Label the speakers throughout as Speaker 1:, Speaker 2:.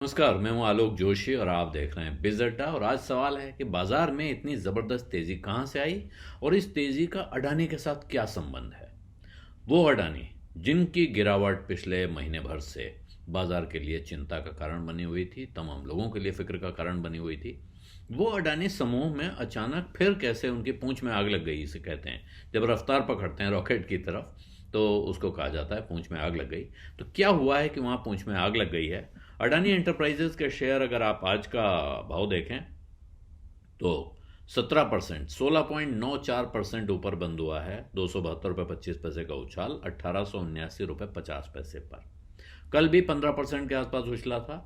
Speaker 1: नमस्कार, मैं हूं आलोक जोशी और आप देख रहे हैं बिज अड्डा। और आज सवाल है कि बाजार में इतनी ज़बरदस्त तेज़ी कहां से आई और इस तेज़ी का अडानी के साथ क्या संबंध है। वो अडानी जिनकी गिरावट पिछले महीने भर से बाजार के लिए चिंता का कारण बनी हुई थी, तमाम लोगों के लिए फिक्र का कारण बनी हुई थी, वो अडानी समूह में अचानक फिर कैसे उनकी पूंछ में आग लग गई, इसे कहते हैं। जब रफ्तार पकड़ते हैं रॉकेट की तरफ तो उसको कहा जाता है पूंछ में आग लग गई। तो क्या हुआ है कि वहाँ पूंछ में आग लग गई है। अडानी एंटरप्राइजेज के शेयर अगर आप आज का भाव देखें तो 17%, 16.94% ऊपर बंद हुआ है। 272 रुपये 25 पैसे का उछाल, 1879 रुपये 50 पैसे पर। कल भी 15% के आसपास उछला था।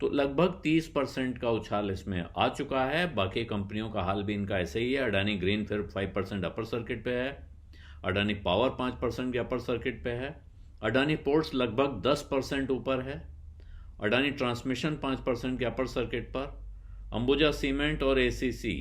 Speaker 1: तो लगभग 30% का उछाल इसमें आ चुका है। बाकी कंपनियों का हाल भी इनका ऐसे ही है। अडानी ग्रीन फिर 5% अपर सर्किट पे है। अडानी पावर 5% के अपर सर्किट पे है। अडानी पोर्ट्स लगभग 10% ऊपर है। अडानी ट्रांसमिशन 5% के अपर सर्किट पर। अंबुजा सीमेंट और एसीसी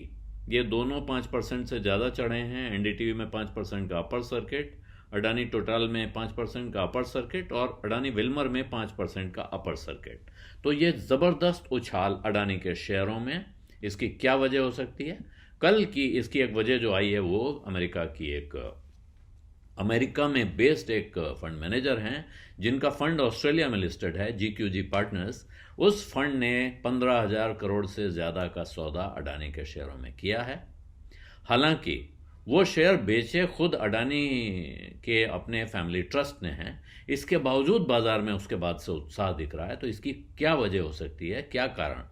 Speaker 1: ये दोनों 5% से ज़्यादा चढ़े हैं। एनडीटीवी में 5% का अपर सर्किट, अडानी टोटल में 5% का अपर सर्किट और अडानी विल्मर में 5% का अपर सर्किट। तो ये ज़बरदस्त उछाल अडानी के शेयरों में। इसकी क्या वजह हो सकती है? कल की इसकी एक वजह जो आई है वो अमेरिका में बेस्ड एक फंड मैनेजर हैं जिनका फंड ऑस्ट्रेलिया में लिस्टेड है, जीक्यूजी पार्टनर्स। उस फंड ने 15,000 करोड़ से ज़्यादा का सौदा अडानी के शेयरों में किया है। हालांकि वो शेयर बेचे खुद अडानी के अपने फैमिली ट्रस्ट ने हैं। इसके बावजूद बाजार में उसके बाद से उत्साह दिख रहा है। तो इसकी क्या वजह हो सकती है, क्या कारण?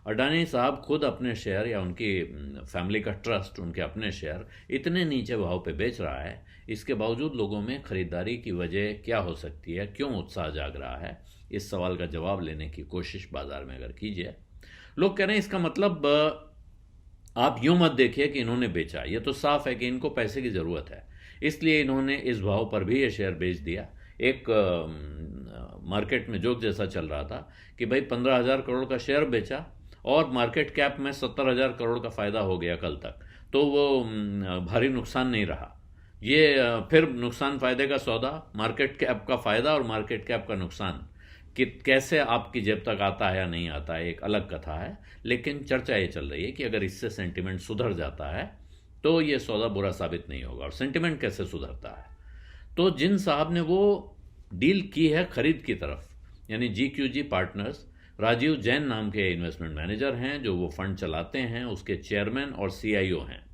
Speaker 1: अडानी साहब खुद अपने शेयर या उनकी फैमिली का ट्रस्ट उनके अपने शेयर इतने नीचे भाव पे बेच रहा है, इसके बावजूद लोगों में खरीदारी की वजह क्या हो सकती है, क्यों उत्साह जाग रहा है? इस सवाल का जवाब लेने की कोशिश बाजार में अगर कीजिए। लोग कह रहे हैं इसका मतलब आप यूं मत देखिए कि इन्होंने बेचा, ये तो साफ है कि इनको पैसे की ज़रूरत है, इसलिए इन्होंने इस भाव पर भी ये शेयर बेच दिया। एक मार्केट में जोक जैसा चल रहा था कि भाई 15,000 करोड़ का शेयर बेचा और मार्केट कैप में 70,000 करोड़ का फ़ायदा हो गया कल तक, तो वो भारी नुकसान नहीं रहा। ये फिर नुकसान फ़ायदे का सौदा, मार्केट कैप का फ़ायदा और मार्केट कैप का नुकसान कि कैसे आपकी जेब तक आता है या नहीं आता है, एक अलग कथा है। लेकिन चर्चा ये चल रही है कि अगर इससे सेंटिमेंट सुधर जाता है तो ये सौदा बुरा साबित नहीं होगा। और सेंटिमेंट कैसे सुधरता है? तो जिन साहब ने वो डील की है खरीद की तरफ, यानी जीक्यूजी पार्टनर्स, राजीव जैन नाम के इन्वेस्टमेंट मैनेजर हैं जो वो फंड चलाते हैं, उसके चेयरमैन और सीआईओ हैं।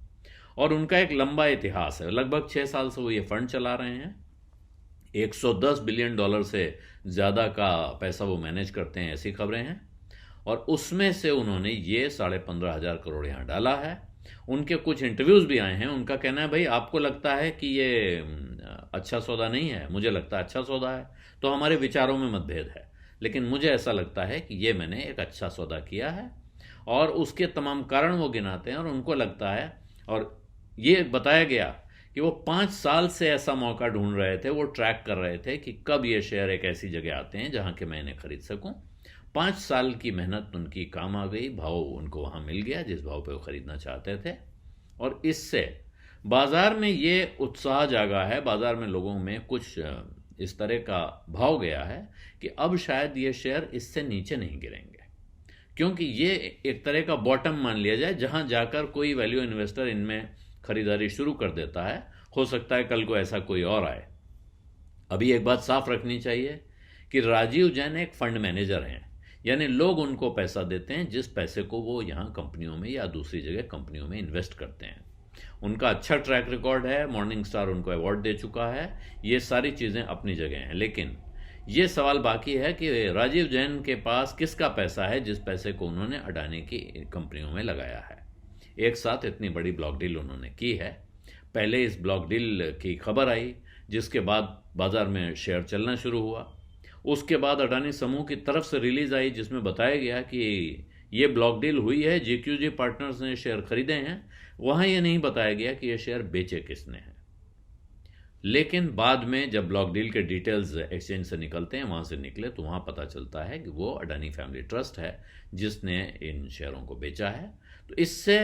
Speaker 1: और उनका एक लंबा इतिहास है, लगभग 6 साल से वो ये फंड चला रहे हैं। 110 बिलियन डॉलर से ज़्यादा का पैसा वो मैनेज करते हैं, ऐसी खबरें हैं। और उसमें से उन्होंने ये 15,500 करोड़ यहाँ डाला है। उनके कुछ इंटरव्यूज़ भी आए हैं, उनका कहना है भाई आपको लगता है कि ये अच्छा सौदा नहीं है, मुझे लगता है अच्छा सौदा है, तो हमारे विचारों में मतभेद है, लेकिन मुझे ऐसा लगता है कि ये मैंने एक अच्छा सौदा किया है। और उसके तमाम कारण वो गिनाते हैं और उनको लगता है, और ये बताया गया कि वो 5 साल से ऐसा मौका ढूंढ रहे थे, वो ट्रैक कर रहे थे कि कब ये शेयर एक ऐसी जगह आते हैं जहां के मैं इन्हें खरीद सकूं। 5 साल की मेहनत उनकी काम आ गई, भाव उनको वहां मिल गया जिस भाव पे वो खरीदना चाहते थे। और इससे बाजार में ये उत्साह जागा है, बाजार में लोगों में कुछ इस तरह का भाव गया है कि अब शायद ये शेयर इससे नीचे नहीं गिरेंगे, क्योंकि ये एक तरह का बॉटम मान लिया जाए जहां जाकर कोई वैल्यू इन्वेस्टर इनमें खरीदारी शुरू कर देता है। हो सकता है कल को ऐसा कोई और आए। अभी एक बात साफ रखनी चाहिए कि राजीव जैन एक फंड मैनेजर हैं, यानी लोग उनको पैसा देते हैं जिस पैसे को वो यहाँ कंपनियों में या दूसरी जगह कंपनियों में इन्वेस्ट करते हैं। उनका अच्छा ट्रैक रिकॉर्ड है, मॉर्निंग स्टार उनको अवार्ड दे चुका है, ये सारी चीज़ें अपनी जगह हैं। लेकिन ये सवाल बाकी है कि राजीव जैन के पास किसका पैसा है जिस पैसे को उन्होंने अडानी की कंपनियों में लगाया है। एक साथ इतनी बड़ी ब्लॉक डील उन्होंने की है। पहले इस ब्लॉक डील की खबर आई, जिसके बाद बाजार में शेयर चलना शुरू हुआ। उसके बाद अडानी समूह की तरफ से रिलीज आई जिसमें बताया गया कि ये ब्लॉक डील हुई है, जीक्यूजी पार्टनर्स ने शेयर खरीदे हैं। वहां ये नहीं बताया गया कि ये शेयर बेचे किसने हैं। लेकिन बाद में जब ब्लॉक डील के डिटेल्स एक्सचेंज से निकलते हैं, वहां से निकले, तो वहां पता चलता है कि वो अडानी फैमिली ट्रस्ट है जिसने इन शेयरों को बेचा है। तो इससे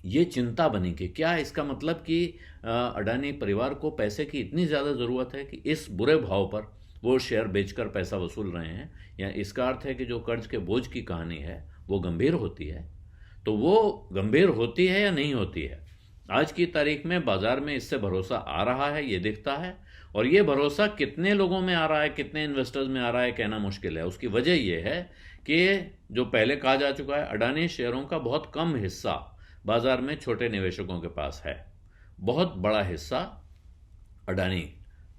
Speaker 1: ये चिंता बनी कि क्या इसका मतलब कि अडानी परिवार को पैसे की इतनी ज़्यादा ज़रूरत है कि इस बुरे भाव पर वो शेयर बेचकर पैसा वसूल रहे हैं, या इसका अर्थ है कि जो कर्ज के बोझ की कहानी है वो गंभीर होती है। तो वो गंभीर होती है या नहीं होती है, आज की तारीख में बाजार में इससे भरोसा आ रहा है, ये दिखता है। और ये भरोसा कितने लोगों में आ रहा है, कितने इन्वेस्टर्स में आ रहा है, कहना मुश्किल है। उसकी वजह ये है कि जो पहले कहा जा चुका है, अडानी शेयरों का बहुत कम हिस्सा बाजार में छोटे निवेशकों के पास है। बहुत बड़ा हिस्सा अडानी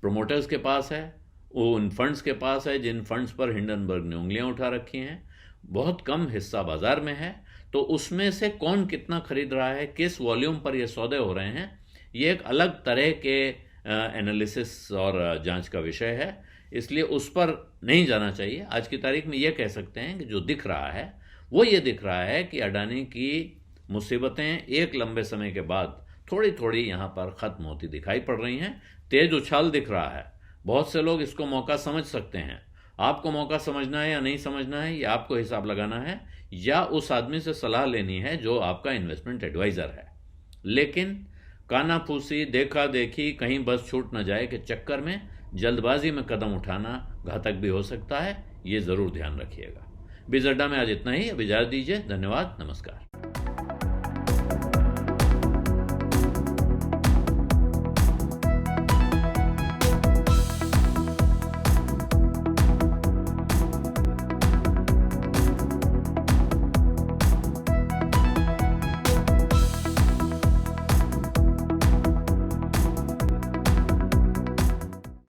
Speaker 1: प्रोमोटर्स के पास है, वो उन फंड्स के पास है जिन फंड्स पर हिंडनबर्ग ने उंगलियां उठा रखी हैं। बहुत कम हिस्सा बाजार में है। तो उसमें से कौन कितना खरीद रहा है, किस वॉल्यूम पर ये सौदे हो रहे हैं, ये एक अलग तरह के एनालिसिस और जांच का विषय है। इसलिए उस पर नहीं जाना चाहिए। आज की तारीख में ये कह सकते हैं कि जो दिख रहा है वो ये दिख रहा है कि अडानी की मुसीबतें एक लंबे समय के बाद थोड़ी थोड़ी यहाँ पर ख़त्म होती दिखाई पड़ रही हैं। तेज उछाल दिख रहा है। बहुत से लोग इसको मौका समझ सकते हैं। आपको मौका समझना है या नहीं समझना है, ये आपको हिसाब लगाना है, या उस आदमी से सलाह लेनी है जो आपका इन्वेस्टमेंट एडवाइज़र है। लेकिन कानाफूसी, देखा देखी, कहीं बस छूट न जाए के चक्कर में जल्दबाजी में कदम उठाना घातक भी हो सकता है, ये ज़रूर ध्यान रखिएगा। बीज अड्डा में आज इतना ही। अब इजाज़त दीजिए। धन्यवाद। नमस्कार।